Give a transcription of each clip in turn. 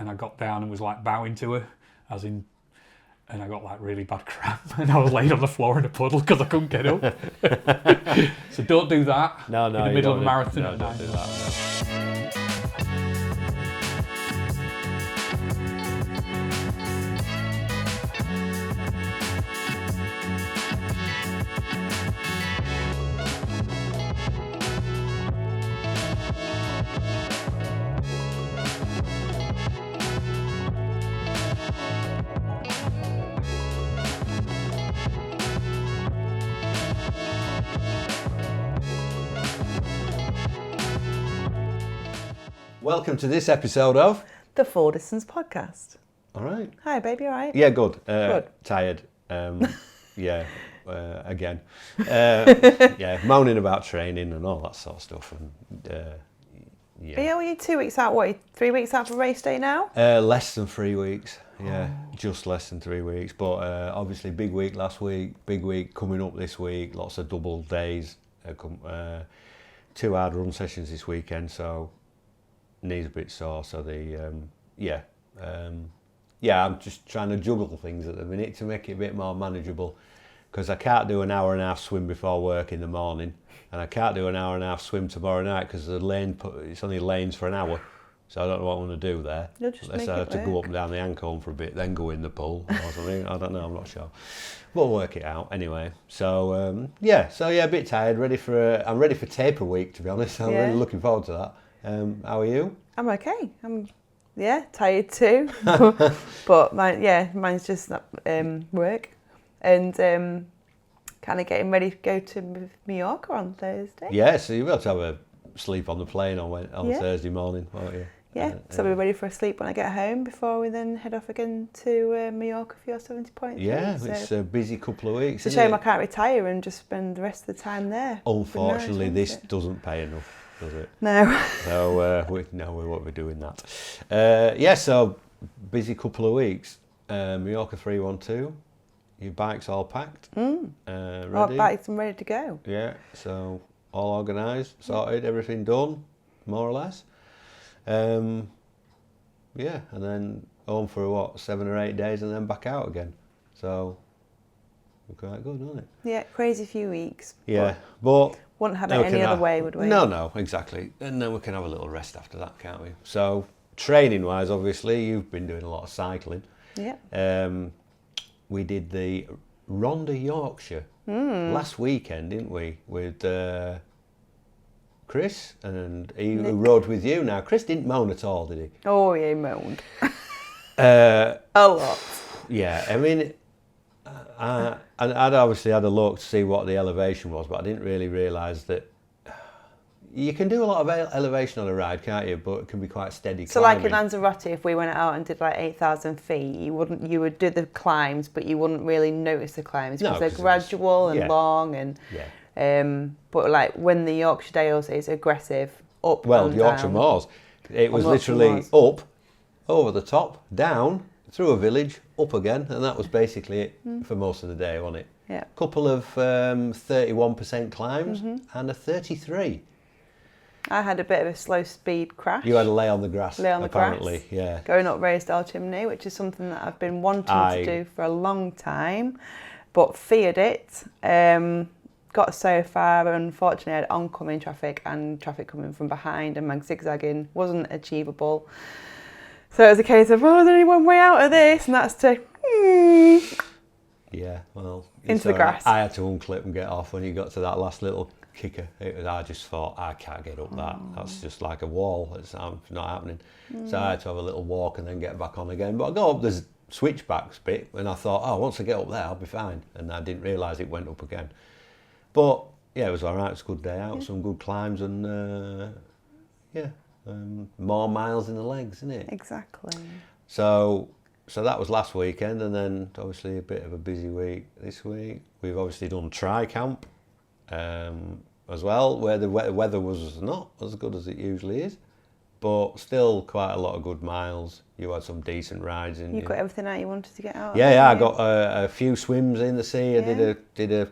and I got down and was like bowing to her, as in, and I got like really bad cramp, and I was laid on the floor in a puddle because I couldn't get up. So don't do that. No, in the middle of a marathon no, at don't night. do that. Welcome to this episode of The Full Distance Podcast. All right. Hi, baby, all right? Yeah, good. Good. Tired. Yeah, again. Yeah, moaning about training and all that sort of stuff. And Yeah, well, you're 2 weeks out, what, 3 weeks out for race day now? less than 3 weeks. Yeah, just less than 3 weeks. But obviously, big week last week, big week coming up this week. Lots of double days. 2 hard run sessions this weekend, so knees a bit sore. So I'm just trying to juggle things at the minute to make it a bit more manageable, because I can't do an hour and a half swim before work in the morning, and I can't do an hour and a half swim tomorrow night because it's only lanes for an hour, so I don't know what I want to do there. You'll just Unless make I it have to go work. up and down the Ancon for a bit, then go in the pool or something. I don't know, I'm not sure. We'll work it out anyway. So a bit tired, I'm ready for taper week, to be honest. I'm really looking forward to that. How are you? I'm okay. I'm tired too. But mine's just work. And kind of getting ready to go to Mallorca on Thursday. Yeah, so you'll be able to have a sleep on the plane on Thursday morning, won't you? Yeah, so I'll be ready for a sleep when I get home before we then head off again to Mallorca for your 70.3. Yeah, so it's a busy couple of weeks. it's a shame I can't retire and just spend the rest of the time there. Unfortunately, But no, this doesn't pay enough, does it? No. So we won't be doing that. So busy couple of weeks. Mallorca 312. Your bike's all packed. Ready? Our bikes and ready to go. Yeah. So all organised, sorted, everything done, more or less. And then home for 7 or 8 days, and then back out again. So quite good, isn't it? Yeah, crazy few weeks. Yeah, but Wouldn't have it any other way, would we? No, exactly. And then we can have a little rest after that, can't we? So, training-wise, obviously, you've been doing a lot of cycling. Yeah. We did the Ronda Yorkshire last weekend, didn't we? With Chris, and he rode with you. Now, Chris didn't moan at all, did he? Oh, yeah, he moaned. A lot. Yeah, I mean, I'd obviously had a look to see what the elevation was, but I didn't really realise that you can do a lot of elevation on a ride, can't you? But it can be quite steady So climbing. like in Lanzarote, if we went out and did like 8,000 feet, you would do the climbs, but you wouldn't really notice the climbs because they're gradual and long and... Yeah. But like when the Yorkshire Dales is aggressive, up and Yorkshire down. Moors, it was literally up, over the top, down, through a village, up again, and that was basically it for most of the day, wasn't it? Yeah. Couple of 31% climbs and a 33. I had a bit of a slow speed crash. You had a lay on the grass, Lay on the apparently, grass. yeah. Going up Raisdale Chimney, which is something that I've been wanting to do for a long time, but feared it. Got so far, but unfortunately I had oncoming traffic and traffic coming from behind, and my zigzagging wasn't achievable. So it was a case of, there's only one way out of this, and that's to... Yeah, well... Into the grass. I had to unclip and get off when you got to that last little kicker. I just thought, I can't get up that. That's just like a wall. It's not happening. So I had to have a little walk and then get back on again. But I go up the switchbacks bit, and I thought, once I get up there, I'll be fine. And I didn't realise it went up again. But yeah, it was all right. It was a good day out, some good climbs, and more miles in the legs, isn't it? Exactly. So that was last weekend, and then obviously a bit of a busy week this week. We've obviously done tri-camp as well, where the weather was not as good as it usually is, but still quite a lot of good miles. You had some decent rides in. You got everything out you wanted to get out. Yeah, I got a few swims in the sea. I did a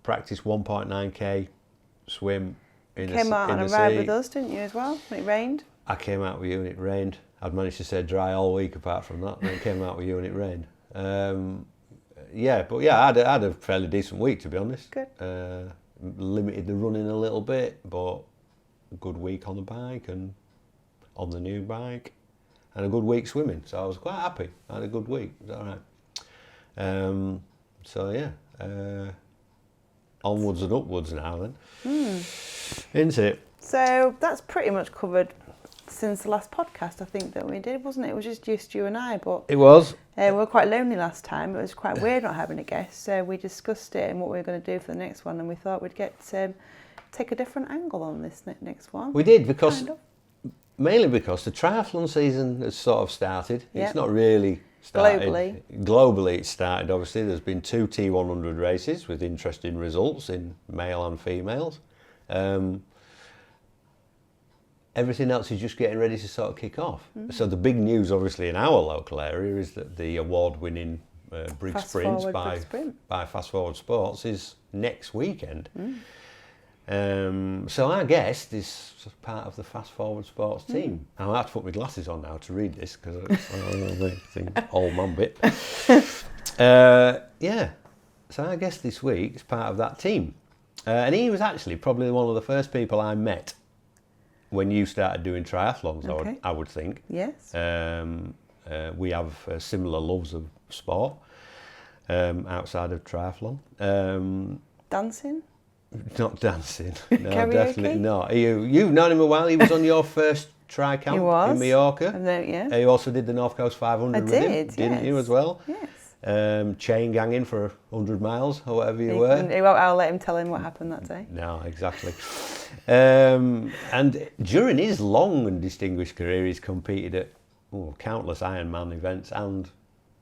practice 1.9k swim in the sea. Came out on a ride with us, didn't you, as well? When it rained. I came out with you and it rained. I'd managed to stay dry all week apart from that, and then came out with you and it rained. I had a fairly decent week, to be honest. Good. Limited the running a little bit, but a good week on the bike and on the new bike, and a good week swimming. So I was quite happy. I had a good week. It was all right. Onwards and upwards now then. Isn't it? So that's pretty much covered since the last podcast, I think, that we did, wasn't it? It was just you and I, but It was. we were quite lonely last time. It was quite weird not having a guest, so we discussed it and what we were going to do for the next one, and we thought we'd take a different angle on this next one. We did, mainly because the triathlon season has sort of started. Yep. It's not really started. Globally It started, obviously. There's been 2 T100 races with interesting results in male and females. Everything else is just getting ready to sort of kick off. So the big news, obviously, in our local area is that the award-winning Brig Sprints by Fast Forward Sports is next weekend. So our guest is part of the Fast Forward Sports team. I have to put my glasses on now to read this because it's an old man bit. So our guest this week is part of that team. And he was actually probably one of the first people I met when you started doing triathlons, Okay. I would think. Yes. We have similar loves of sport outside of triathlon. Dancing? Not dancing. No, Karaoke? definitely not. You've known him a while. He was on your first tri camp in Mallorca. And then, yeah. You also did the North Coast 500 with him, didn't you, as well? Yes. Chain ganging for 100 miles or whatever you were. I'll let him tell him what happened that day. No, exactly. And during his long and distinguished career, he's competed at countless Ironman events and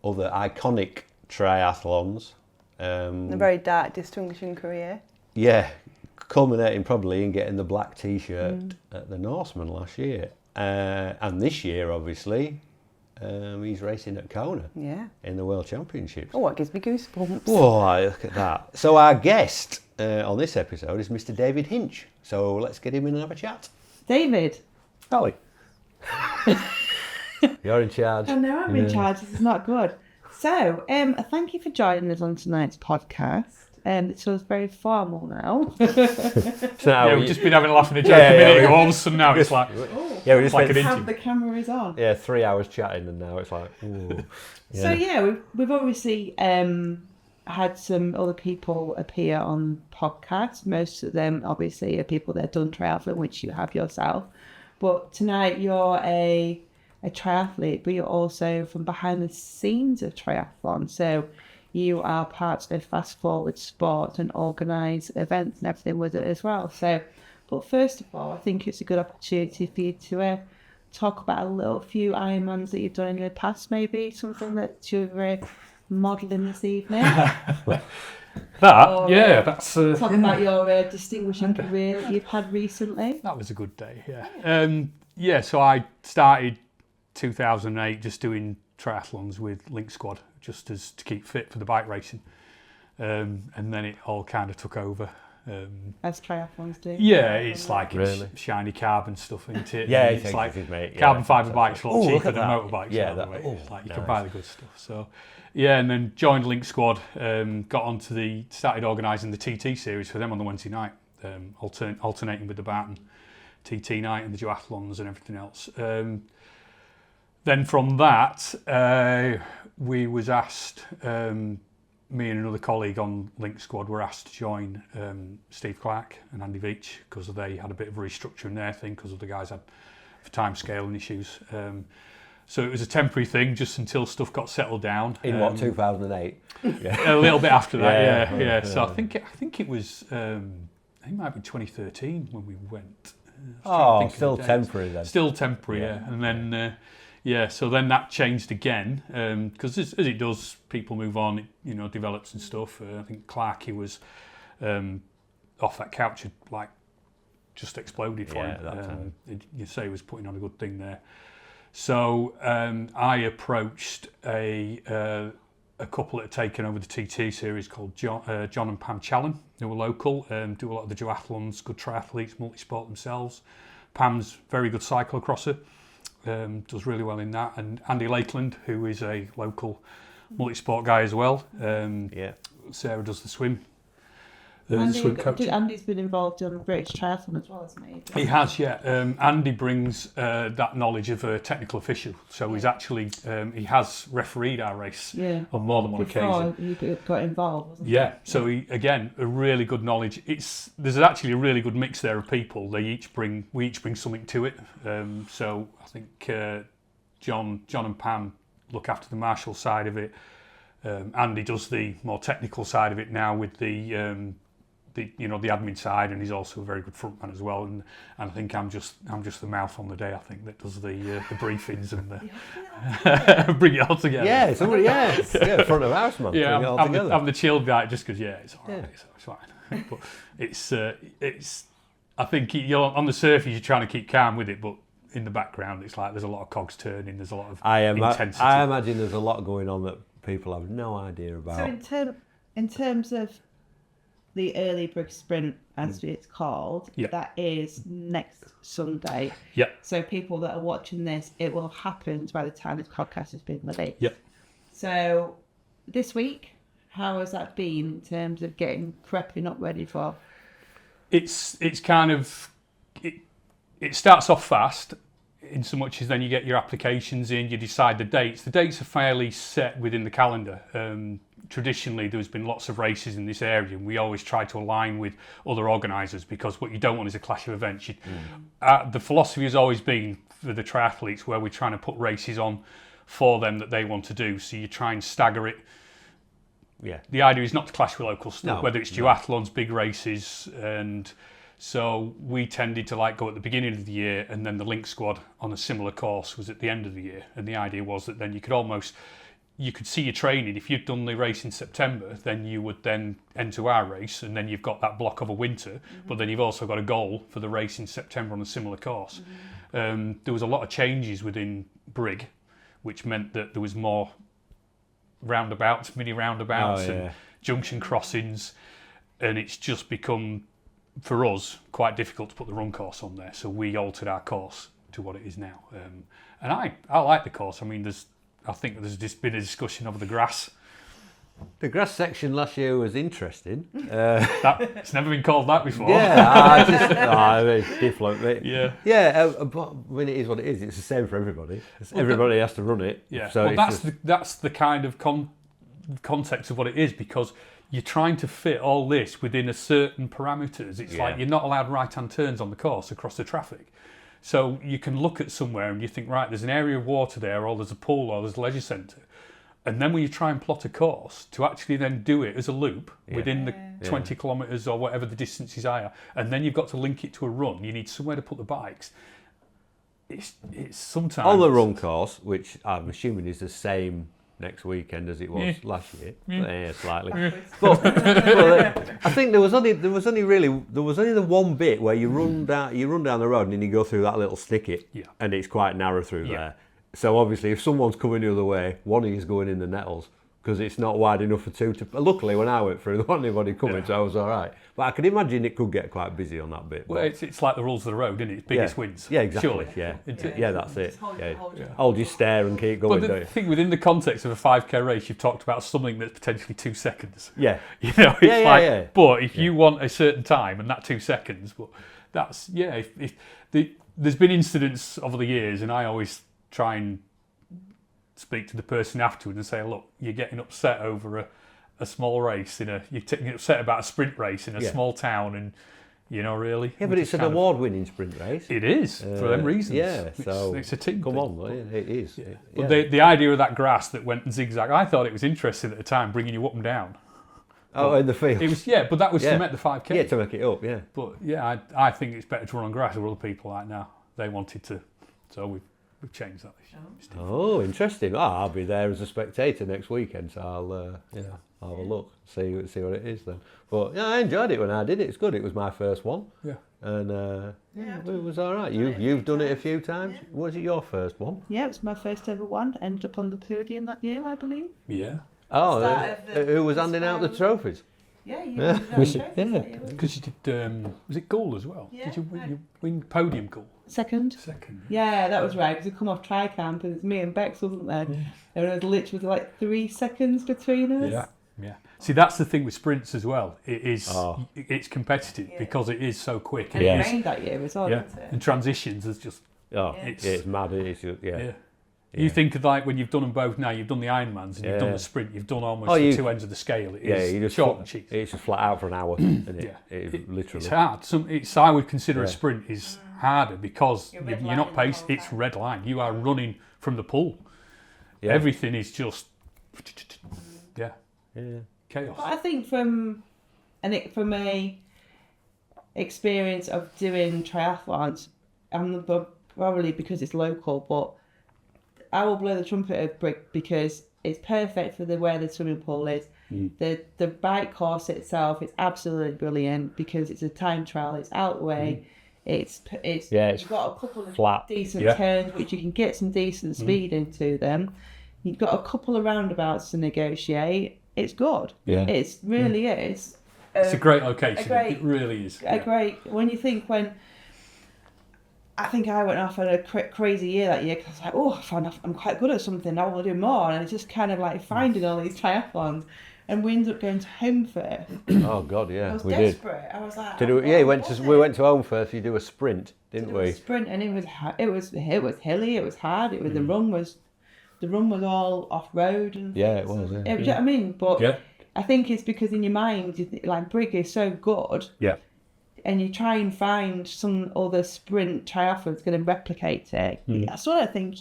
other iconic triathlons. A very dark, distinguishing career. Yeah, culminating probably in getting the black T-shirt at the Norseman last year. And this year, obviously, he's racing at Kona in the World Championships. Oh, it gives me goosebumps. Oh, look at that. So our guest on this episode is Mr. David Hinch. So let's get him in and have a chat. David. Ollie. You're in charge. I know I'm in charge. This is not good. So, thank you for joining us on tonight's podcast. It feels very formal now. We've just been having a laugh and a joke a minute ago. All of a sudden now it's like, we just like an have the camera is on. Yeah, 3 hours chatting and now it's like, ooh. Yeah. So we've obviously had some other people appear on podcasts. Most of them obviously are people that have done triathlon, which you have yourself. But tonight you're a triathlete, but you're also from behind the scenes of triathlon. So you are part of Fast Forward Sports and organise events and everything with it as well. So, but first of all, I think it's a good opportunity for you to talk about a few Ironmans that you've done in the past, maybe something that you're modelling this evening. That's... talk about your distinguishing career that you've had recently. That was a good day, yeah. So I started 2008 just doing triathlons with Link Squad, just to keep fit for the bike racing. And then it all kind of took over. As triathlons do. Yeah, it's like it's shiny carbon stuff, isn't it? Yeah, it's like carbon fibre bikes are a lot cheaper than motorbikes. Yeah, you can buy the good stuff. So, and then joined Link Squad, started organising the TT series for them on the Wednesday night, alternating with the Barton TT night and the duathlons and everything else. Then from that, we was asked, me and another colleague on Link Squad were asked to join Steve Clark and Andy Veach because they had a bit of a restructure in their thing because of the guys had time scaling issues. So it was a temporary thing just until stuff got settled down. In 2008? A little bit after that, yeah. So I think it was, it might be 2013 when we went. Still temporary then. Still temporary, yeah. And then... so then that changed again because as it does, people move on, it develops and stuff. I think Clarkey was off that couch, had like just exploded for him. You say he was putting on a good thing there. So I approached a couple that had taken over the TT series called John and Pam Challen, who were local, do a lot of the duathlons, good triathletes, multi-sport themselves. Pam's very good cyclocrosser. does really well in that, and Andy Lakeland, who is a local multi-sport guy as well. Sarah does the swim. Swim coach. Andy's been involved in the British triathlon as well, hasn't he? He has, yeah. Andy brings that knowledge of a technical official, so he's actually he has refereed our race on more than one occasion. Before he got involved, wasn't he? Yeah, so he, again, a really good knowledge. There's actually a really good mix there of people. We each bring something to it. So I think John and Pam look after the martial side of it. Andy does the more technical side of it now with the admin side, and he's also a very good frontman as well. And I think I'm just the mouth on the day. I think that does the briefings and bring it all together. Yeah, somebody, front of house man. Yeah, I'm the chilled guy just because it's all right, it's fine. But it's I think you're on the surface you're trying to keep calm with it, but in the background it's like there's a lot of cogs turning. There's a lot of intensity. I imagine there's a lot going on that people have no idea about. So in terms of the early Briggs Sprint, as it's called, that is next Sunday. Yep. So people that are watching this, it will happen by the time this podcast has been released. Yep. So this week, how has that been in terms of prepping up ready for? It's kind of it starts off fast in so much as then you get your applications in, you decide the dates. The dates are fairly set within the calendar. Traditionally, there's been lots of races in this area, and we always try to align with other organisers, because what you don't want is a clash of events. The philosophy has always been for the triathletes where we're trying to put races on for them that they want to do. So you try and stagger it. Yeah. The idea is not to clash with local stuff, whether it's duathlons, big races, and so we tended to go at the beginning of the year, and then the link squad on a similar course was at the end of the year. And the idea was that then you could see your training. If you'd done the race in September, then you would then enter our race, and then you've got that block of a winter, but then you've also got a goal for the race in September on a similar course. There was a lot of changes within Brig, which meant that there was more roundabouts, mini roundabouts and junction crossings, and it's just become, for us, quite difficult to put the run course on there. So we altered our course to what it is now. And I like the course. I mean, I think there's just been a discussion of the grass. The grass section last year was interesting. It's never been called that before. Different, mate. But when it is what it is, it's the same for everybody. Everybody has to run it. Yeah. So that's the kind of context of what it is, because you're trying to fit all this within a certain parameters. It's like you're not allowed right-hand turns on the course across the traffic. So you can look at somewhere and you think, right, there's an area of water there, or there's a pool, or there's a leisure centre. And then when you try and plot a course, to actually then do it as a loop within the 20 kilometres or whatever the distances are, and then you've got to link it to a run, you need somewhere to put the bikes. It's sometimes... On the run course, which I'm assuming is the same next weekend as it was last year, slightly. But I think there was only the one bit where you run down the road and then you go through that little thicket, and it's quite narrow through there. So obviously, if someone's coming the other way, one of you's going in the nettles, because it's not wide enough for two to... Luckily, when I went through, there wasn't anybody coming, so I was all right. But I can imagine it could get quite busy on that bit. Well, it's like the rules of the road, isn't it? It's biggest wins. Yeah, exactly. Surely. Yeah, that's it. Hold your stare and keep going. But the thing, within the context of a 5k race, you've talked about something that's potentially 2 seconds. Yeah. It's But if you want a certain time and that 2 seconds, but that's there's been incidents over the years, and I always try and speak to the person afterwards and say, look, you're getting upset over a small race you're getting upset about a sprint race in a small town, and really. Yeah, but it's an award-winning sprint race. It is, for them reasons. Yeah, so it's a team. Come on, it is. Yeah. But the idea of that grass that went zigzag, I thought it was interesting at the time, bringing you up and down. In the field. It was, but that was to make the 5k. Yeah, to make it up, yeah. But I think it's better to run on grass with other people like now. They wanted to, so we've changed that. Oh, interesting. I'll be there as a spectator next weekend, so I'll have a look, see what it is then. But I enjoyed it when I did it. It's good. It was my first one. Yeah. And it was all right. You've done it a few times. Yeah. Was it your first one? Yeah, it was my first ever one. Ended up on the podium that year, I believe. Yeah. Oh, who was handing out the trophies? Yeah, you because you did. Was it goal as well? Yeah, did you win podium goal? Second. Yeah, that was right. Because we come off tri-camp and it's me and Bex, wasn't there? Yeah. And it was literally like 3 seconds between us. Yeah. See, that's the thing with sprints as well. It's competitive because it is so quick. And it rained that year as well, didn't it? And transitions is just... it's mad. It's just, You think of like when you've done them both now, you've done the Ironmans and you've done the sprint, you've done almost the two ends of the scale. It is you just short and cheap. It's just flat out for an hour. It literally. It's hard. I would consider a sprint is harder because you're not paced. It's red line. You are running from the pool. Yeah. Everything is just chaos. But I think from a experience of doing triathlons, probably because it's local, but I will blow the trumpet of Brick because it's perfect for where the swimming pool is. The bike course itself is absolutely brilliant because it's a time trial. It's out the way. It's you've got a couple of flat, decent turns which you can get some decent speed into them. You've got a couple of roundabouts to negotiate. It's good. Yeah. It really is. It's a great location. It really is. Great. When you think I think I went off on a crazy year that year because I was like, I found I'm quite good at something. I want to do more. And it's just kind of like finding all these triathlons. And we ended up going to Home First. Oh God, yeah, I was we desperate. did. I was like, we went to Home First. You do a sprint, didn't we? A sprint, and it was hilly. It was hard. It was the run was all off road. And it was. Yeah. Do you know what I mean? But I think it's because in your mind, like Brig is so good. Yeah. And you try and find some other sprint triathlon that's going to replicate it. That's what I think.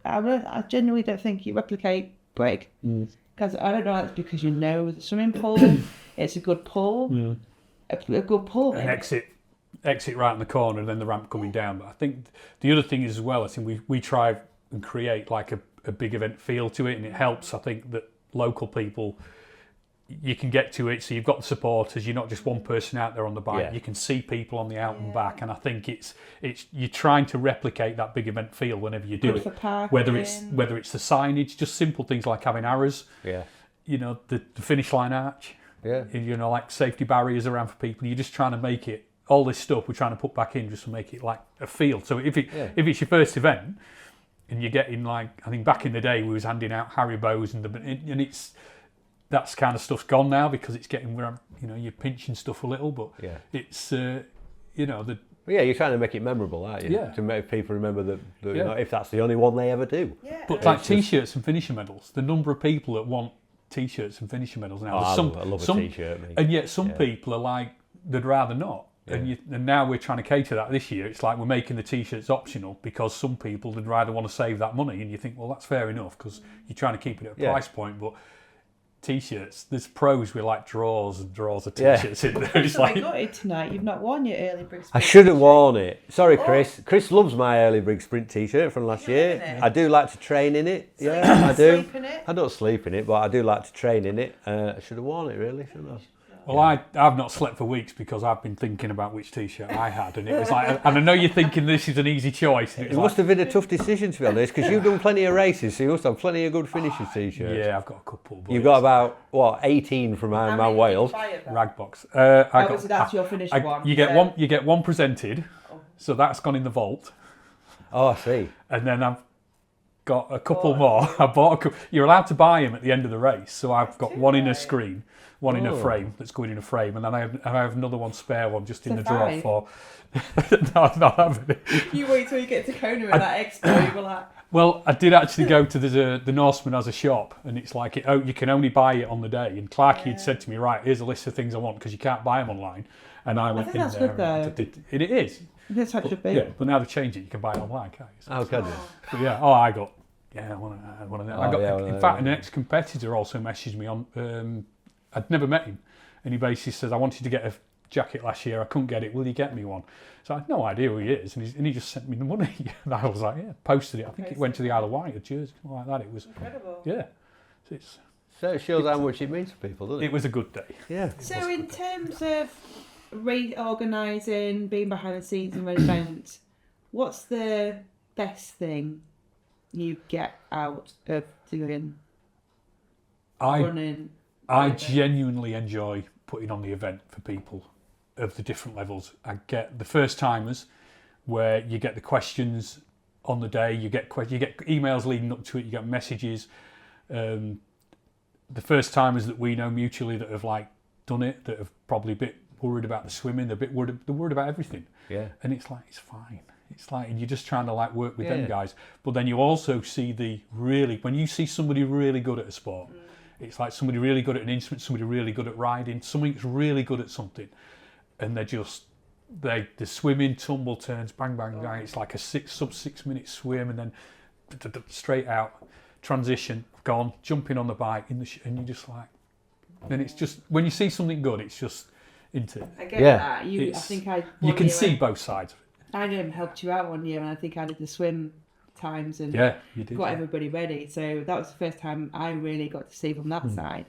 I genuinely don't think you replicate Brig. Because I don't know, it's because you know the swimming pool, it's a good pull, a good pull. An exit right in the corner and then the ramp coming down. But I think the other thing is as well, I think we try and create like a big event feel to it, and it helps, I think, that local people, you can get to it, so you've got the supporters, you're not just one person out there on the bike, you can see people on the out and back, and I think it's you're trying to replicate that big event feel whenever you do it, whether it's the signage, just simple things like having arrows, the finish line arch, like safety barriers around for people. You're just trying to make it, all this stuff we're trying to put back in just to make it like a feel. So if it's your first event and you're getting, like, I think back in the day we was handing out Haribos and it's that's kind of stuff's gone now because it's getting where you're pinching stuff a little, but it's you're trying to make it memorable, aren't you? To make people remember that if that's the only one they ever do. But like t-shirts and finisher medals, the number of people that want t-shirts and finisher medals now. I love a t-shirt, mate. And yet some people are like, they'd rather not. And now we're trying to cater that this year. It's like we're making the t-shirts optional because some people would rather want to save that money, and you think, well, that's fair enough because you're trying to keep it at a price point, but t-shirts, there's pros with like drawers of t-shirts in there. It's like, I got it tonight. You've not worn your early Brig Sprint. I should have worn it. Sorry, Chris. Chris loves my early Brig Sprint t-shirt from last year. I do like to train in it. I do. Sleep in it? I don't sleep in it, but I do like to train in it. I should have worn it, really, shouldn't I? Well, I've not slept for weeks because I've been thinking about which t-shirt I had, and it was like, and I know you're thinking this is an easy choice. It must have been a tough decision, to be honest, because you've done plenty of races, so you must have plenty of good finishers t-shirts. Yeah, I've got a couple. You've got about 18 from Ironman Wales. Ragbox. That's your finished one. You get one presented, so that's gone in the vault. Oh, I see. And then I've got a couple more. I bought a couple. You're allowed to buy them at the end of the race, so I've got one in a screen. One in a frame that's going in a frame, and then I have another one spare one just in the drawer for. No, not having it. You wait till you get to Kona and that expo, you were like. Well, I did actually go to the Norseman as a shop, and it's like you can only buy it on the day. And Clarky had said to me, right, here's a list of things I want because you can't buy them online. And I went in there. That's good though. It is. That's how it should be. Yeah, but now they changed it. You can buy it online, can't you? Oh, can you? But yeah. Oh, I got. Yeah, one of them. In fact, an ex-competitor also messaged me on. I'd never met him, and he basically says, I wanted to get a jacket last year, I couldn't get it, will you get me one? So I had no idea who he is, and he just sent me the money. And I was like, posted it. I think it went to the Isle of Wight or Jersey, something like that. It was incredible. Yeah. So it shows how much it means to people, doesn't it? It was a good day. Yeah. So in terms of organising, being behind the scenes in an event, what's the best thing you get out of doing running? I genuinely enjoy putting on the event for people of the different levels. I get the first timers. where you get the questions on the day, you get emails leading up to it, you get messages. The first timers that we know mutually that have like done it, that have probably a bit worried about the swimming, they're worried about everything. Yeah. And it's like, it's fine. It's like, and you're just trying to like work with them guys. But then you also see when you see somebody really good at a sport, it's like somebody really good at an instrument, somebody really good at riding, somebody that's really good at something, and the swimming, tumble turns, bang, bang, bang. It's like a sub 6 minute swim, and then straight out, transition, gone, jumping on the bike, and you're just like, then it's just, when you see something good, it's just into it. I get that. You can see both sides of it. I helped you out one year, and I think I did the swim times and you did, got everybody ready. So that was the first time I really got to see from that side.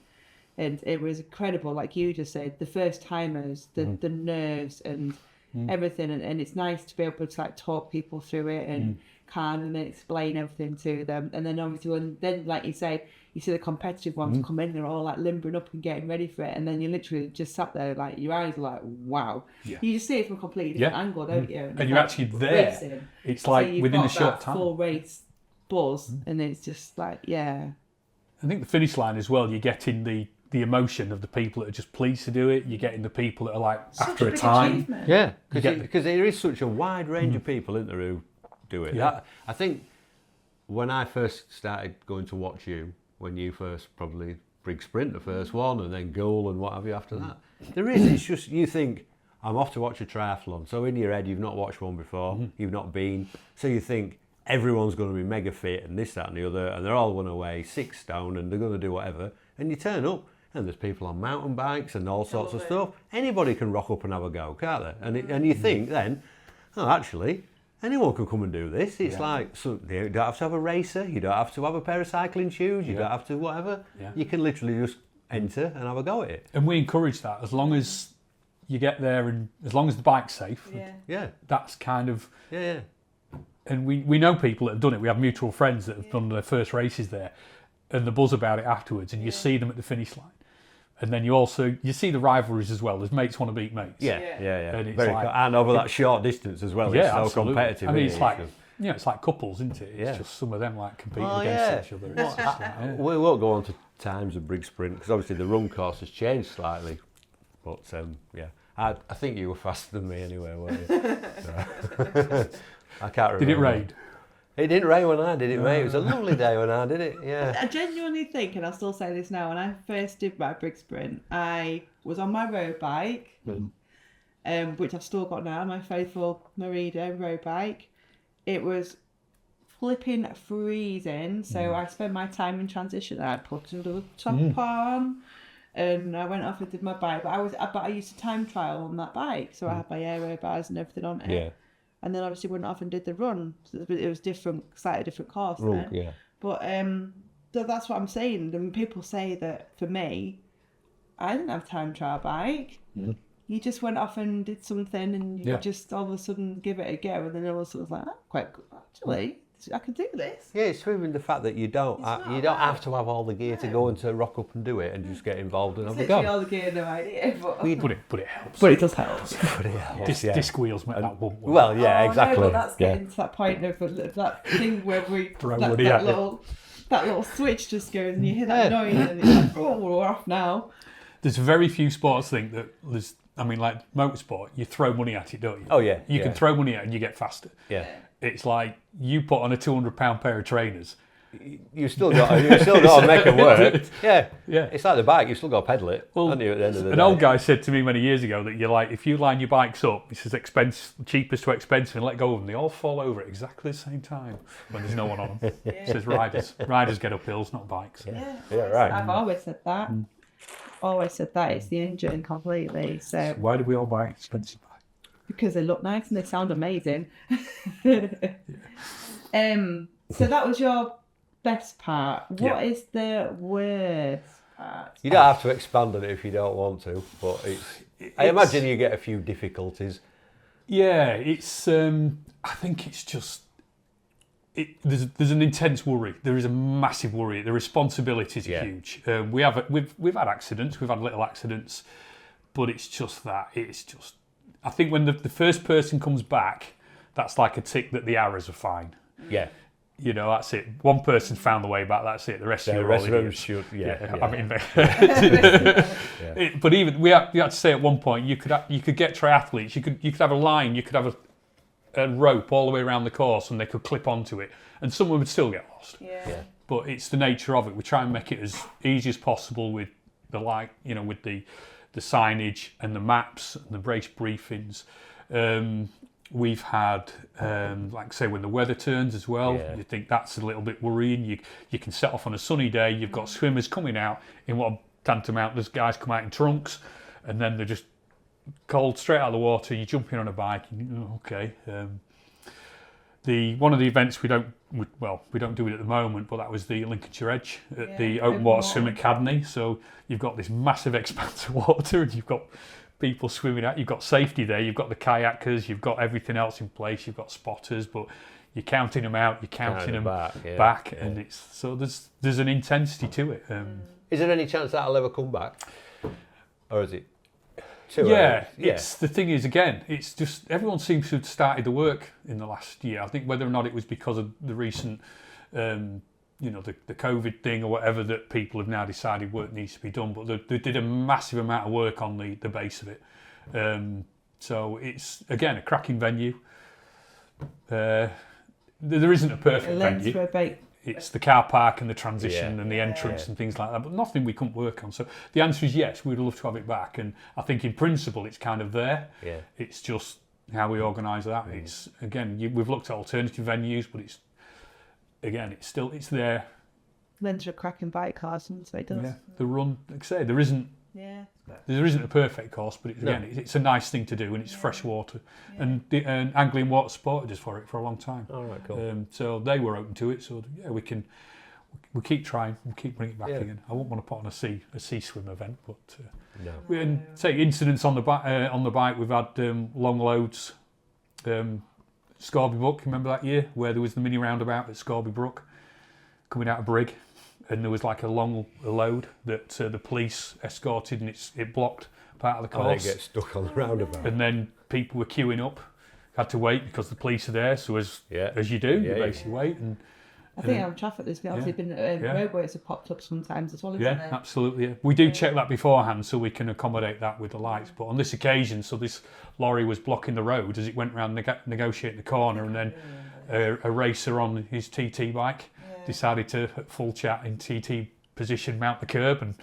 And it was incredible, like you just said, the first timers, the nerves and everything. And it's nice to be able to like talk people through it and calm them and explain everything to them. And then obviously then like you say, you see the competitive ones come in, they're all like limbering up and getting ready for it, and then you literally just sat there like your eyes are like, wow. You just see it from a completely different angle, don't you? And you're actually there. Racing. It's like so within a short time. Full race buzz, and it's just like, I think the finish line as well, you're getting the emotion of the people that are just pleased to do it. You're getting the people that are like, after a time. Achievement. Yeah, because there is such a wide range of people in there who do it. Yeah. I think when I first started going to watch you, when you first probably Brig Sprint, the first one, and then Goal and what have you after that. It's just, you think, I'm off to watch a triathlon. So in your head, you've not watched one before, you've not been. So you think everyone's going to be mega fit and this, that and the other, and they're all going to weigh 6 stone and they're going to do whatever. And you turn up and there's people on mountain bikes and all sorts of stuff. Anybody can rock up and have a go, can't they? And you think then, actually, anyone can come and do this. It's like, so you don't have to have a racer, you don't have to have a pair of cycling shoes, you don't have to whatever. You can literally just enter and have a go at it. And we encourage that, as long as you get there and as long as the bike's safe. That's kind of... And we know people that have done it. We have mutual friends that have done their first races there, and the buzz about it afterwards, and you see them at the finish line. And then you see the rivalries as well. As mates want to beat mates. And it's and over that short distance as well. It's so absolutely. competitive. I mean, it's like it's like couples, isn't it? It's just some of them like competing against each other. It's just like, we won't go on to times of Brig Sprint because obviously the run course has changed slightly. But I think you were faster than me anyway, weren't you? I can't remember. Did it rain? It didn't rain when I did it, mate. It was a lovely day when I did it, I genuinely think, and I'll still say this now, when I first did my Brig Sprint, I was on my road bike, which I've still got now, my faithful Merida road bike. It was flipping freezing, so I spent my time in transition. I put a little top on, and I went off and did my bike. But I used a time trial on that bike, so I had my aero bars and everything on it. Yeah. And then obviously went off and did the run. So it was slightly different course then. But so that's what I'm saying. And people say that for me, I didn't have a time trial bike. You just went off and did something, and you just all of a sudden give it a go, and then all of a sudden was like, quite good actually. I can do this. Yeah, it's proving the fact that you don't have to have all the gear to go and to rock up and do it and just get involved and have a go. All the gear, no idea. But it helps. But it does help. But it helps, Disc wheels make that one. Well, exactly. No, but that's getting to that point of that thing where that little switch just goes and you hear that noise and it's like, we're off now. There's very few sports think that there's. I mean, like motorsport, you throw money at it, don't you? Oh yeah. You can throw money at it and you get faster. Yeah. It's like you put on a £200 pair of trainers. You still got to make it work. Yeah. It's like the bike. You still got to pedal it. Well, at the end of the day. An old guy said to me many years ago that if you line your bikes up, this is cheapest to expensive, and let go of them, they all fall over at exactly the same time when there's no one on them. It says riders get up hills, not bikes. Yeah, right. I've always said that. It's the engine completely. So why do we all buy expensive bikes? Because they look nice and they sound amazing. So that was your best part. What is the worst part? You don't have to expand on it if you don't want to, but I imagine you get a few difficulties. Yeah, it's. I think it's just. There's an intense worry. There is a massive worry. The responsibilities are huge. We've had accidents. We've had little accidents, but it's just that. It's just. I think when the first person comes back, that's like a tick that the arrows are fine. Yeah. You know, that's it. One person's found the way back. That's it. The rest of you are all idiots. Should, I mean, but even you had to say at one point you could get triathletes. You could have a line. You could have a rope all the way around the course, and they could clip onto it, and someone would still get lost. Yeah. But it's the nature of it. We try and make it as easy as possible with the with the signage and the maps and the race briefings. We've had, like say, when the weather turns as well, you think that's a little bit worrying. You can set off on a sunny day, you've got swimmers coming out in what tantamount, there's guys come out in trunks, and then they're just cold straight out of the water, you jump in on a bike, and, okay. One of the events we don't do it at the moment, but that was the Lincolnshire Edge at the Open Water Swim Academy. So you've got this massive expanse of water, and you've got people swimming out, you've got safety there, you've got the kayakers, you've got everything else in place, you've got spotters, but you're counting them out, you're counting them back, and it's so there's an intensity to it. Is there any chance that'll ever come back, or is it too early? Yeah, it's the thing is, again, it's just everyone seems to have started the work in the last year. I think whether or not it was because of the recent the COVID thing or whatever, that people have now decided work needs to be done, but they did a massive amount of work on the base of it. So it's, again, a cracking venue. There isn't a perfect venue. It's the car park and the transition and the entrance and things like that, but nothing we couldn't work on. So the answer is yes, we'd love to have it back, and I think in principle it's kind of there. Yeah. It's just how we organise that. It's, again, we've looked at alternative venues, but it's there. Lends a cracking bike course, so it does. Yeah, the run, like I say, there isn't a perfect course, but it's a nice thing to do, and it's fresh water. Yeah. And Anglian Water supported us for it for a long time. All right, cool. So they were open to it. So we keep trying, we keep bringing it back again. I wouldn't want to put on a sea swim event, but say incidents on the bike. We've had long loads. Scorby Brook, remember that year where there was the mini roundabout at Scorby Brook coming out of Brig, and there was like a load that the police escorted, and it blocked part of the course. They get stuck on the roundabout. And then people were queuing up, had to wait because the police are there, so as you do, you basically wait. And I think on traffic there's obviously been roadways have popped up sometimes as well, isn't there? Absolutely. Yeah. We do check that beforehand so we can accommodate that with the lights. But on this occasion, so this lorry was blocking the road as it went around negotiating the corner, and then a racer on his TT bike decided to, at full chat in TT position, mount the curb and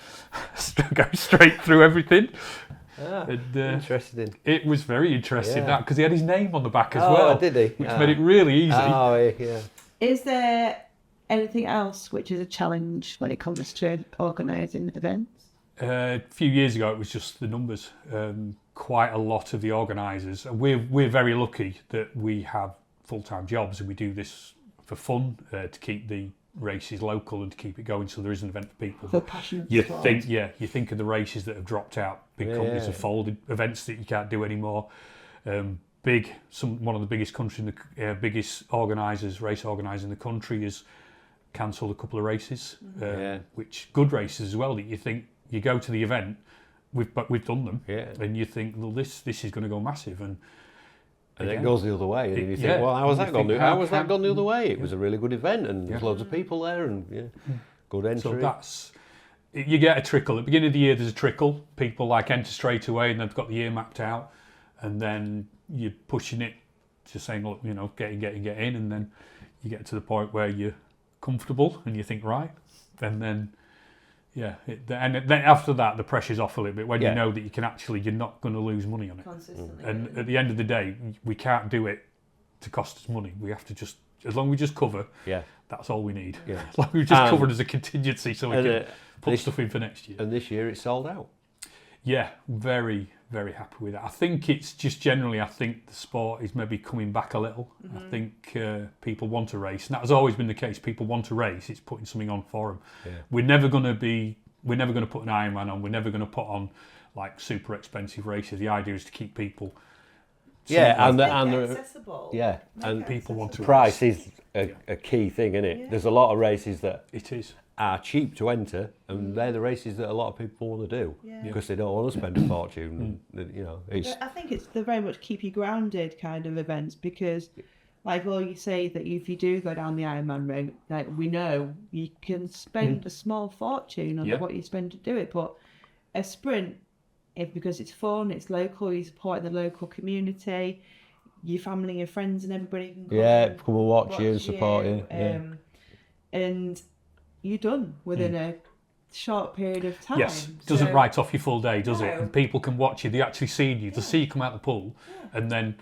go straight through everything. And, interesting. It was very interesting that because he had his name on the back as well. Did he? Which made it really easy. Oh, yeah. Is there anything else which is a challenge when it comes to organising events? A few years ago, it was just the numbers. Quite a lot of the organisers, and we're very lucky that we have full-time jobs and we do this for fun to keep the races local and to keep it going, so there is an event for people. For passionate you think of the races that have dropped out. Big companies have folded, events that you can't do anymore. One of the biggest biggest organisers, race organisers in the country, has cancelled a couple of races, which good races as well. That you think you go to the event, we've done them, and you think, well, this is going to go massive, and it goes the other way, and you think, well, how was that gone the other way? It was a really good event, and there's loads of people there, and good entry. So you get a trickle. At the beginning of the year, there's a trickle. People enter straight away, and they've got the year mapped out, and then you're pushing it, just saying, look, get in, and then you get to the point where you're comfortable, and you think, right, and then then after that the pressure's off a little bit when you know that you're not going to lose money on it. Consistently. And at the end of the day, we can't do it to cost us money. We have to just, as long as we just cover, that's all we need. Yeah. As long as we just cover it as a contingency, so we can put stuff in for next year. And this year it's sold out. Yeah, very, very happy with that. I think it's just generally, I think the sport is maybe coming back a little. Mm-hmm. I think people want to race, and that has always been the case. People want to race. It's putting something on for them. Yeah. We're never going to put an Ironman on. We're never going to put on like super expensive races. The idea is to keep people. And accessible. And people want to. Price is a key thing, isn't it? Yeah. There's a lot of races that it is. are cheap to enter, and they're the races that a lot of people want to do because they don't want to spend a fortune. You know, I think they're very much keep you grounded kind of events, because like all you say that if you do go down the Ironman route, like we know you can spend a small fortune on what you spend to do it, but a sprint, because it's fun, it's local, you support the local community, your family, your friends, and everybody can come and watch you and support you. And you're done within a short period of time. Yes, doesn't write off your full day, does it? And people can watch you. They actually see you. They see you come out the pool, and then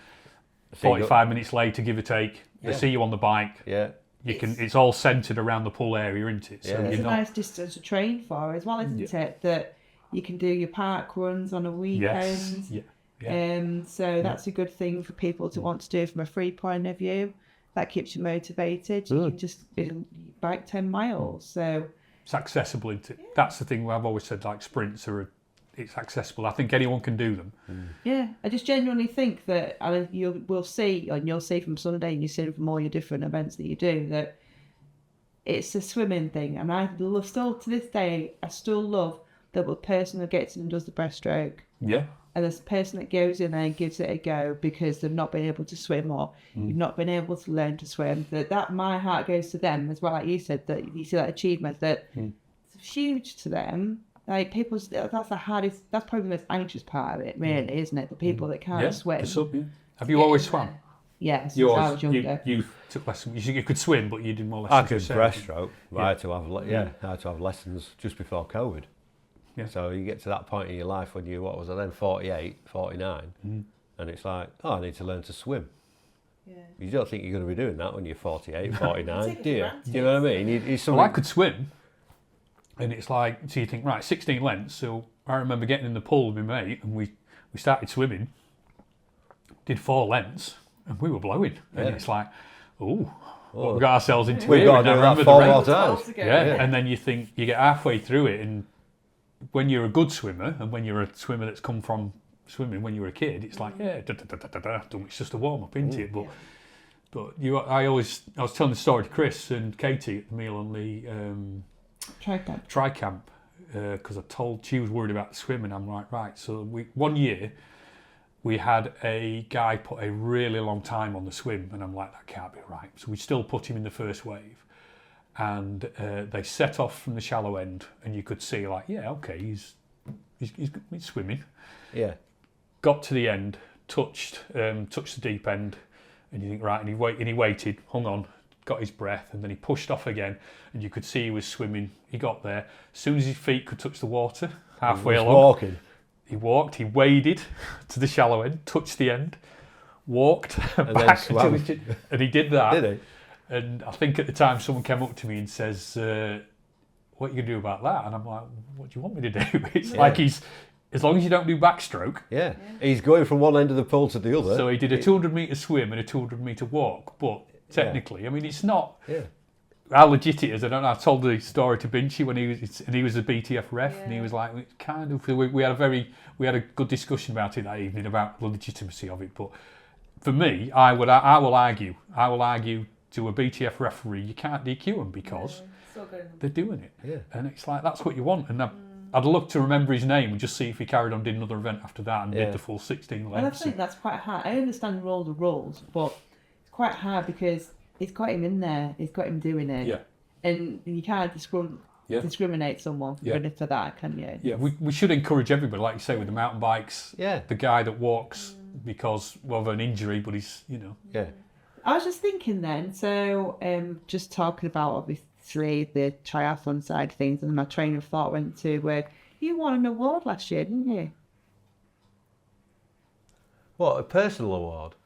45 minutes later, give or take, they see you on the bike. Yeah. You can. It's all centred around the pool area, isn't it? So it's a nice distance to train for as well, isn't it? That you can do your park runs on a weekend. Yes. So that's a good thing for people to want to do from a free point of view. That keeps you motivated. You can just bike 10 miles. So it's accessible, isn't it? That's the thing where I've always said, like, sprints it's accessible. I think anyone can do them. Yeah, I just genuinely think that you'll see from Sunday, and you see from all your different events that you do, that it's a swimming thing. And I still to this day, I still love the person that gets in and does the breaststroke. Yeah. And there's a person that goes in there and gives it a go because they've not been able to swim, or you've not been able to learn to swim. That my heart goes to them as well. Like you said, that you see that achievement, that it's huge to them. Like that's the hardest. That's probably the most anxious part of it, really, isn't it? The people that can't swim. Have you always swam? Yes, since I was younger. You took lessons. You could swim, but you did more I lessons. could breaststroke. I had to have lessons just before COVID. Yeah. So you get to that point in your life when you, 48, 49, and it's like, I need to learn to swim. Yeah. You don't think you're going to be doing that when you're 48, 49, do you? Do you know what I mean? Well, I could swim, and it's like, so you think, right, 16 lengths. So I remember getting in the pool with my mate, and we started swimming, did 4 lengths, and we were blowing. And it's like, we got ourselves into We've got to do that 4 more times. Yeah, and then you think, you get halfway through it, and when you're a good swimmer, and when you're a swimmer that's come from swimming when you were a kid, it's like, it's just a warm up, isn't it? But I was telling the story to Chris and Katie at the meal on the Tricamp, because I told she was worried about the swimming. I'm like, right. So one year we had a guy put a really long time on the swim, and I'm like, that can't be right. So we still put him in the first wave. And they set off from the shallow end, and you could see, like, he's swimming. Yeah. Got to the end, touched the deep end, and you think, right, and he waited, hung on, got his breath, and then he pushed off again, and you could see he was swimming. He got there. As soon as his feet could touch the water, halfway along, he walked, he waded to the shallow end, touched the end, walked and back, and he did that. Did he? And I think at the time someone came up to me and says, what are you going to do about that? And I'm like, what do you want me to do? It's like as long as you don't do backstroke. Yeah. He's going from one end of the pool to the other. So he did a 200 metre swim and a 200 metre walk. But technically, I mean, it's not how legit it is. I don't know. I told the story to Hinchy when he was a BTF ref, and he was like, it's kind of, we had a good discussion about it that evening about the legitimacy of it. But for me, I will argue to a BTF referee, you can't DQ them because they're doing it. Yeah. And it's like, that's what you want. And I'd love to remember his name and just see if he carried on, did another event after that and did the full 16 lengths. And I think that's quite hard. I understand all the rules, but it's quite hard because it's got him in there. It's got him doing it. Yeah. And you can't discriminate someone for that, can you? Yeah, we should encourage everybody, like you say, with the mountain bikes. Yeah. The guy that walks because of an injury, but he's, Yeah. I was just thinking then, so just talking about obviously the triathlon side of things, and my train of thought went to where you won an award last year, didn't you? What, a personal award?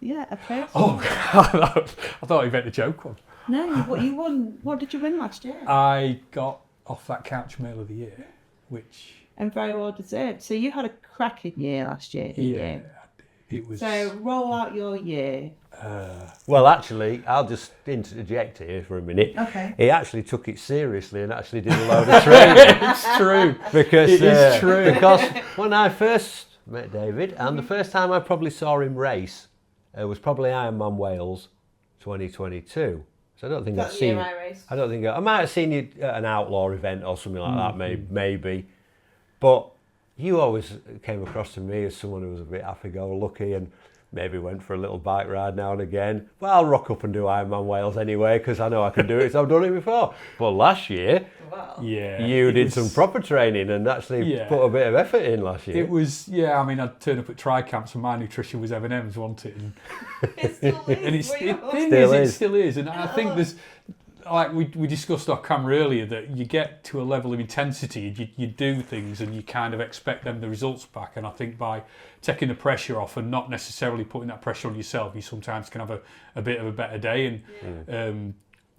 Yeah, a personal award. I thought you meant the joke one. No, you won. What did you win last year? I got off that couch Male of the Year, which... And very well deserved. So you had a cracking year last year, didn't you? It was... So roll out your year. Well, actually, I'll just interject here for a minute. Okay. He actually took it seriously and actually did a load of training. It's true. Because it is true. Because when I first met David, and the first time I probably saw him race, was probably Ironman Wales 2022. So I don't think That's I've the year seen. I raced. I don't think I might have seen you at an outlaw event or something like that, maybe. But you always came across to me as someone who was a bit happy-go-lucky and maybe went for a little bike ride now and again. Well, I'll rock up and do Ironman Wales anyway because I know I can do it. So I've done it before. But last year, you did some proper training and actually put a bit of effort in last year. It was, I mean, I'd turn up at tri camps and my nutrition was M&M's, wasn't it? And It still is. and Still it is. still is. And I think there's, like we discussed off camera earlier, that you get to a level of intensity, you do things and you kind of expect the results back. And I think by taking the pressure off and not necessarily putting that pressure on yourself, you sometimes can have a bit of a better day. And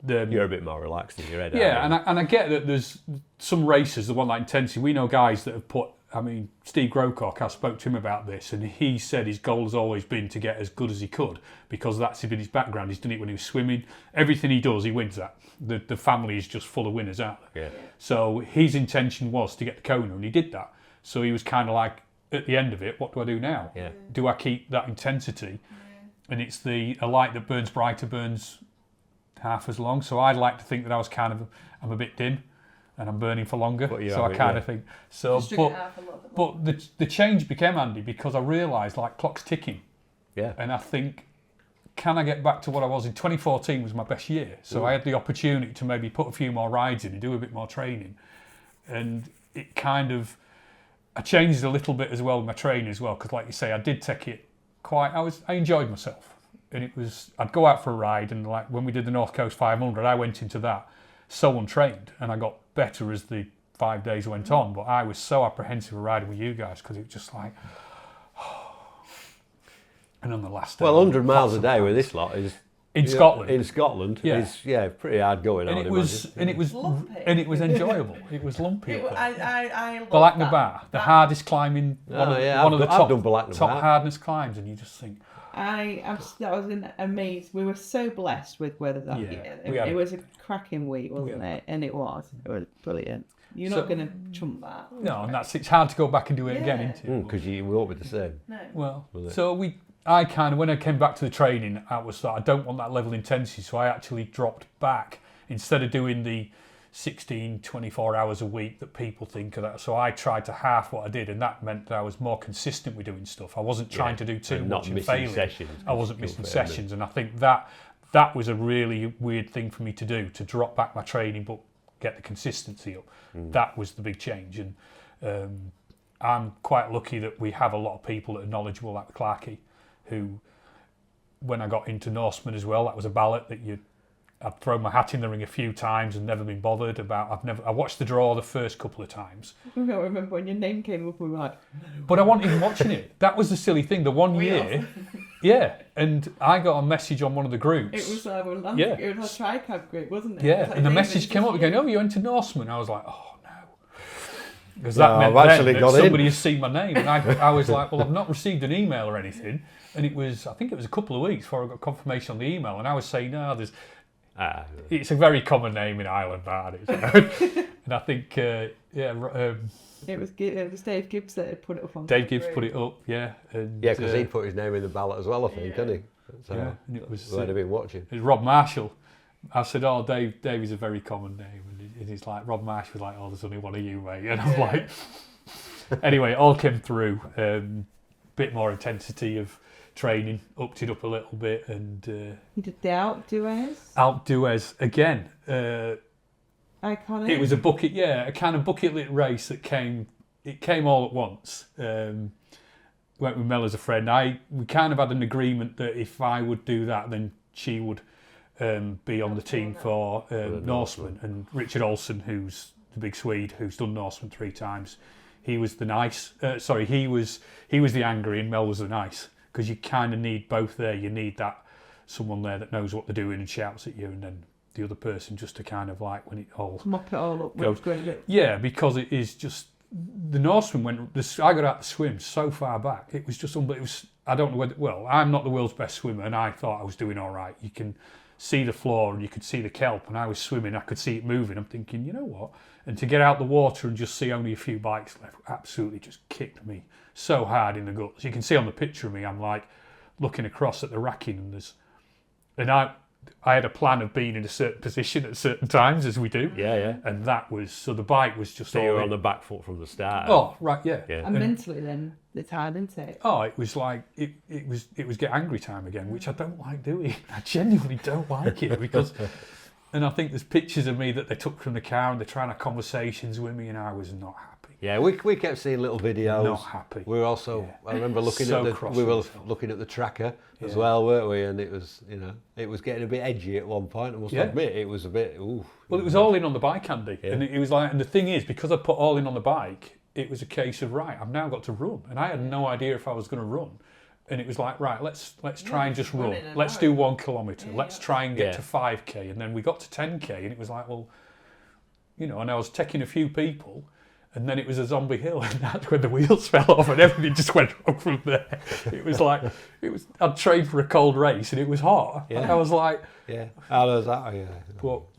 you're a bit more relaxed in your head. Yeah, and I get that there's some races that want that intensity. We know guys that have put, I mean, Steve Grocock, I spoke to him about this, and he said his goal has always been to get as good as he could because that's been his background. He's done it when he was swimming. Everything he does, he wins at. The family is just full of winners out there. Yeah. So his intention was to get the Kona, and he did that. So he was kind of like, at the end of it, what do I do now? Yeah. Do I keep that intensity? And it's a light that burns brighter, burns half as long. So I'd like to think that I'm a bit dim and I'm burning for longer. So I kind of think so. But the change became, Andy, because I realised like clock's ticking. Yeah. And I think, can I get back to what I was in 2014 was my best year. So I had the opportunity to maybe put a few more rides in and do a bit more training. And it kind of, I changed a little bit as well with my training as well, because like you say, I did take it I enjoyed myself. And it was, I'd go out for a ride, and like when we did the North Coast 500, I went into that so untrained, and I got better as the 5 days went on. But I was so apprehensive of riding with you guys because it was just like, and on the last day, 100 miles a day with this lot is in Scotland. In Scotland, is pretty hard going. And it was lumpy. and it was enjoyable. It was lumpy. I love Balakna Bar, the hardest climbing, one of the I've done Balakna top Bar. hardness climbs, and you just think, I was amazed. We were so blessed with weather that year. It was a cracking week, wasn't it? And it was brilliant. You're not going to trump that. No, and it's hard to go back and do it again, isn't it? Because you won't be the same. No. Well, so I kind of, when I came back to the training, I was like, I don't want that level of intensity, so I actually dropped back. Instead of doing the 16, 24 hours a week that people think of that, so I tried to half what I did, and that meant that I was more consistent with doing stuff. I wasn't trying to do too much and failing. Sessions. I wasn't missing sessions, and I think that was a really weird thing for me to do, to drop back my training but get the consistency up. That was the big change, and I'm quite lucky that we have a lot of people that are knowledgeable, like Clarkey, who, when I got into Norseman as well, that was a ballot that I'd thrown my hat in the ring a few times and never been bothered about. I watched the draw the first couple of times. I remember when your name came up, we were like, but I wasn't even watching it. That was the silly thing. The one year, and I got a message on one of the groups. it was it was a tri-cab group, wasn't it? Yeah, Like and the David message came up just- again, oh, you went to Norseman. I was like, oh, no. Because that meant I've actually then got that in. somebody has seen my name. And I was like, well, I've not received an email or anything. And I think it was a couple of weeks before I got confirmation on the email. And I was saying, no, it's a very common name in Ireland, that is. And I think, it was Dave Gibbs that had put it up on. Dave Gibbs put it up, yeah. Because he put his name in the ballot as well, I think, didn't he? So and it was. I'd have been watching. It was Rob Marshall. I said, oh, Dave is a very common name. And he's like, Rob Marshall was like, oh, there's only one of you, mate. And I'm like, anyway, it all came through. Bit more intensity of training, upped it up a little bit. And He did the Alpe d'Huez. Alpe d'Huez again. Iconic. It was a kind of bucket lit race that came all at once. Went with Mel as a friend. We kind of had an agreement that if I would do that, then she would be on the team for Norseman. And Richard Olsen, who's the big Swede who's done Norseman 3 times, he was the nice. He was the angry and Mel was the nice, because you kind of need both there. You need that someone there that knows what they're doing and shouts at you, and then the other person just to kind of like when it all mop it all up. goes. Great. Yeah, because it is just the Norseman I got out to swim so far back. It was just unbelievable. I don't know whether. Well, I'm not the world's best swimmer, and I thought I was doing all right. You can see the floor and you could see the kelp, and I was swimming. I could see it moving. I'm thinking, you know what? And to get out the water and just see only a few bikes left absolutely just kicked me so hard in the guts. You can see on the picture of me, I'm like looking across at the racking, and I had a plan of being in a certain position at certain times, as we do. Yeah. And that was, so the bike was just So you all were in. on the back foot from the start. Oh, right, yeah. And mentally then, it's hard, isn't it? Oh, it was like, it was get angry time again, which I don't like doing. I genuinely don't like it because, and I think there's pictures of me that they took from the car and they're trying to have conversations with me and I was not happy. Yeah, we kept seeing little videos. Not happy. We were also, I remember looking So at the, cross we were with myself. looking at the tracker as well, weren't we? And it was, it was getting a bit edgy at one point. I must admit, it was a bit, ooh. Well, it was all in on the bike, Andy. Yeah. And it was like, and the thing is, because I put all in on the bike, it was a case of, right, I've now got to run. And I had no idea if I was going to run. And it was like, right, let's try and just run. Let's do 1 kilometre. Let's try and get to 5k. And then we got to 10k and it was like, well, and I was taking a few people and then it was a zombie hill and that's when the wheels fell off and everything just went wrong from there. It was like, I'd trained for a cold race and it was hot. Yeah. And I was like... Yeah, how does that? Yeah. Well,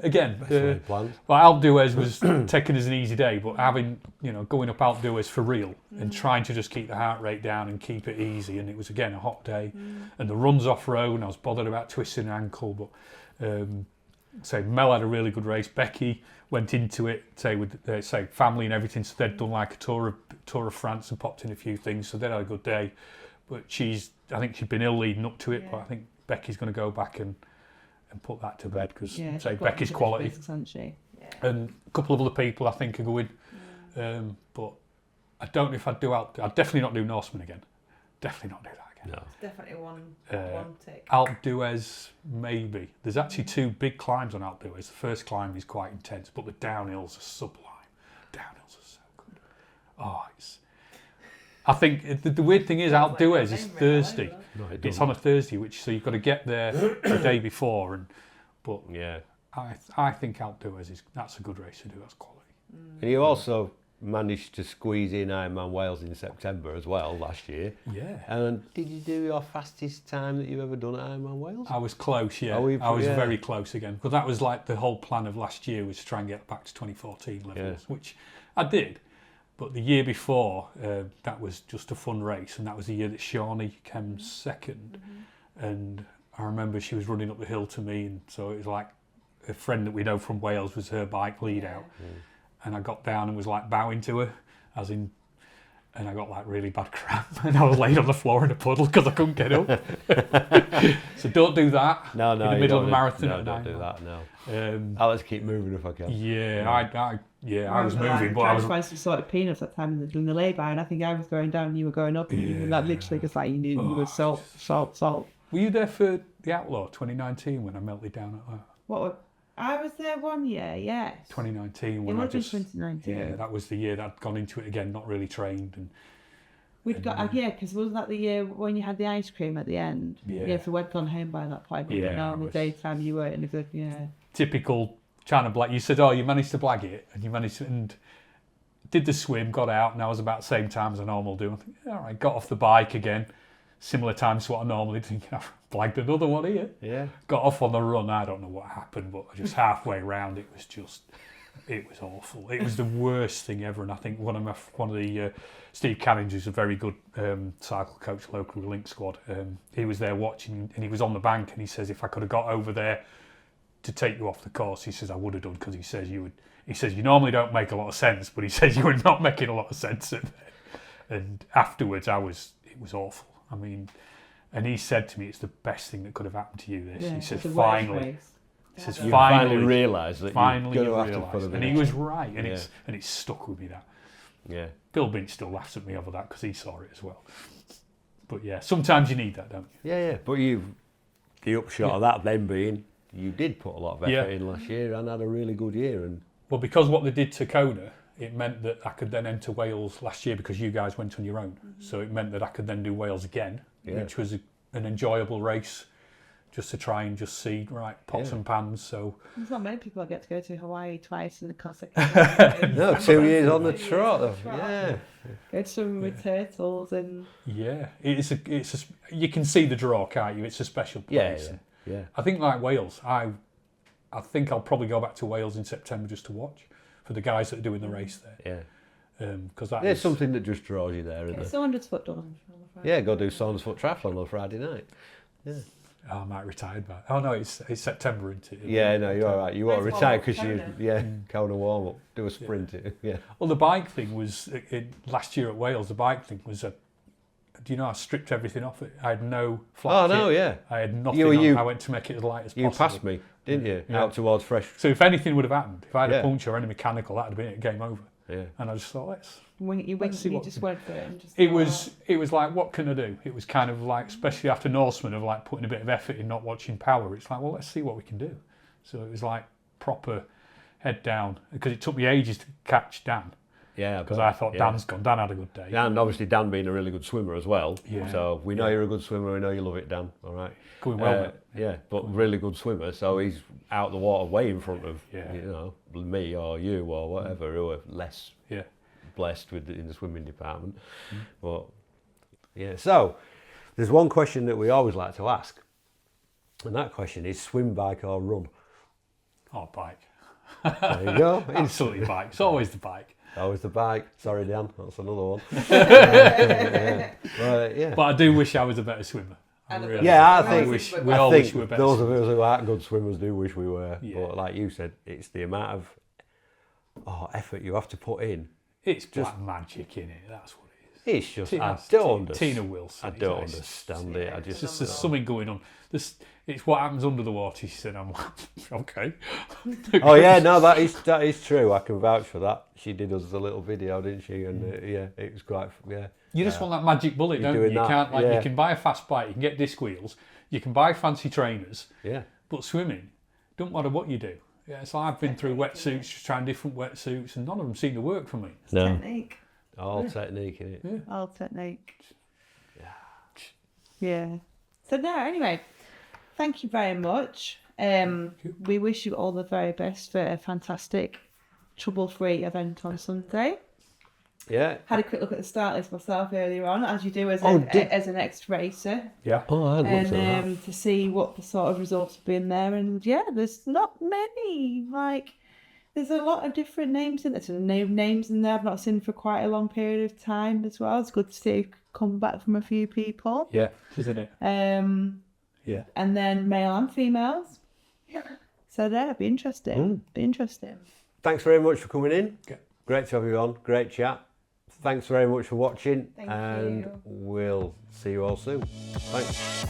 again, Planned. Alpe d'Huez was taken as an easy day, but having, going up Alpe d'Huez for real and trying to just keep the heart rate down and keep it easy. And it was, again, a hot day. And the run's off-road and I was bothered about twisting an ankle. But, Mel had a really good race. Becky went into it, with family and everything. So they'd done like a tour of France and popped in a few things. So they had a good day. But I think she'd been ill leading up to it. But I think Becky's going to go back and put that to bed because Becky's quality. And a couple of other people I think are going. But I don't know if I'd do I'd definitely not do Norseman again. Definitely not do that again. No. Definitely one tick. Alpe d'Huez, maybe. There's actually 2 big climbs on Alpe d'Huez. The first climb is quite intense, but the downhills are sublime. Downhills are so good. I think the weird thing is Alpe d'Huez is Thursday. No, It's on a Thursday, so you've got to get there the day before. But I think Alpe d'Huez that's a good race to do. That's quality. And you also managed to squeeze in Ironman Wales in September as well last year. Yeah. And did you do your fastest time that you've ever done at Ironman Wales? I was close, yeah. I was very close again. Because that was like the whole plan of last year was to try and get back to 2014 levels, which I did. But the year before, that was just a fun race. And that was the year that Shawnee came second. And I remember she was running up the hill to me. And so it was like a friend that we know from Wales was her bike lead out. And I got down and was like bowing to her, and I got like really bad cramp and I was laid on the floor in a puddle because I couldn't get up. So don't do that No, in the middle of a marathon. No, don't do that, no. I'll just keep moving if I can. I was moving, but I was... trying to find some sort of peanuts that time in the lay-by, and I think I was going down and you were going up, and you were like literally just like you were salt. Were you there for the Outlaw 2019 when I melted down at that? I was there one year, yes. 2019 when it was 2019. Yeah, that was the year that I'd gone into it again, not really trained. And we'd got because wasn't that the year when you had the ice cream at the end? Yeah. So we'd gone home by that point. Yeah, in the daytime you weren't. And it was, typical trying to blag. You said, you managed to blag it, and you managed to, and did the swim, got out, and I was about the same time as I normally do. I think, all right, got off the bike again, similar times to what I normally do. I've blagged another one here. Yeah. Got off on the run. I don't know what happened, but just halfway around, it was awful. It was the worst thing ever. And I think one of the Steve Canning, who's a very good cycle coach, local link squad. He was there watching, and he was on the bank, and he says, if I could have got over there to take you off the course, he says I would have done, because he says you would. He says you normally don't make a lot of sense, but he says you were not making a lot of sense at that. And afterwards, it was awful. I mean, and he said to me, it's the best thing that could have happened to you. He says finally. He says finally realised that you're going to have to put it in. And he was right, and it's stuck with me that. Yeah. Bill Binch still laughs at me over that because he saw it as well. But yeah, sometimes you need that, don't you? Yeah. But the upshot of that then being, you did put a lot of effort in last year and had a really good year. And well, because what they did to Kona, it meant that I could then enter Wales last year because you guys went on your own. Mm-hmm. So it meant that I could then do Wales again, which was an enjoyable race, just to try and just see pots and pans. So there's not many people that get to go to Hawaii twice in the classic. No, 2 years on the trot. Yeah. Go to swim with turtles and it's you can see the draw, can't you? It's a special place. Yeah. I think like Wales, I think I'll probably go back to Wales in September just to watch for the guys that are doing the race there. Yeah. Because there's something that just draws you there, isn't there? It's 100 foot done on Friday. Yeah, go do Saunders Foot Triathlon on Friday night. Yeah. Oh, I might retire by. Oh no, it's September, isn't it? Yeah, no, you're all right. You want to Nice retire warm-up, because you, Conan. kind of warm up, do a sprint. Yeah. Well, the bike thing was last year at Wales. The bike thing was do you know I stripped everything off it? I had no flat kit. Yeah. I had nothing You- on. I went to make it as light as possible. You passed me, didn't you? Yeah. Out towards Fresh. So if anything would have happened, if I had Yeah. a puncture or any mechanical, that'd have been it, game over. Yeah. And I just thought, let's You see what just we went for it. And just It was like, what can I do? It was kind of like, especially after Norseman, of like putting a bit of effort in not watching Power. It's like, well, let's see what we can do. So it was like proper head down, because it took me ages to catch Dan, Yeah. because I thought Dan's gone. Dan had a good day. And obviously Dan being a really good swimmer as well. Yeah. So we know you're a good swimmer. We know you love it, Dan. All right. Going well, mate. Yeah, but really good swimmer. So he's out the water way in front of Yeah. me or you or whatever who are less Yeah. blessed in the swimming department. But yeah. So there's one question that we always like to ask, and that question is: swim, bike, or run? Oh, bike. There you go. Absolutely bike. It's always the bike. Always the bike. Sorry, Dan, that's another one. Yeah. But I do wish I was a better swimmer. I And a really better- do. Yeah, I I think wish I we all think wish we were better. those of us who aren't good swimmers do wish we were. Yeah. But like you said, it's the amount of effort you have to put in. It's just magic in it. That's what it is. It's just I don't understand. Tina Wilson. I don't It's understand it. I It's just just there's something going on. It's what happens under the water. She said, "I'm like, okay." Oh yeah, no, that is true. I can vouch for that. She did us a little video, didn't she? And yeah, it was quite You just want that magic bullet, You're don't you? doing You that, can't yeah. you can buy a fast bike, you can get disc wheels, you can buy fancy trainers, yeah. but swimming, don't matter what you do. Yeah, so I've been through wetsuits, just trying different wetsuits, and none of them seem to work for me. No, Technique. all technique in it. All technique. Yeah. So no, anyway, thank you very much. We wish you all the very best for a fantastic, trouble-free event on Sunday. Yeah. Had a quick look at the start list myself earlier on, as you do as as an ex-racer, Yeah. Oh, I hadn't looked at that. and to see what the sort of results have been there. And yeah, there's not many. Like, there's a lot of different names in there. Some names in there I've not seen for quite a long period of time as well. It's good to see come back from a few people. Yeah, isn't it? Yeah. And then male and females. So yeah, it'd be interesting. Be interesting. Thanks very much for coming in. Okay. Great to have you on. Great chat. Thanks very much for watching, Thank and you. we'll see you all soon. Thanks.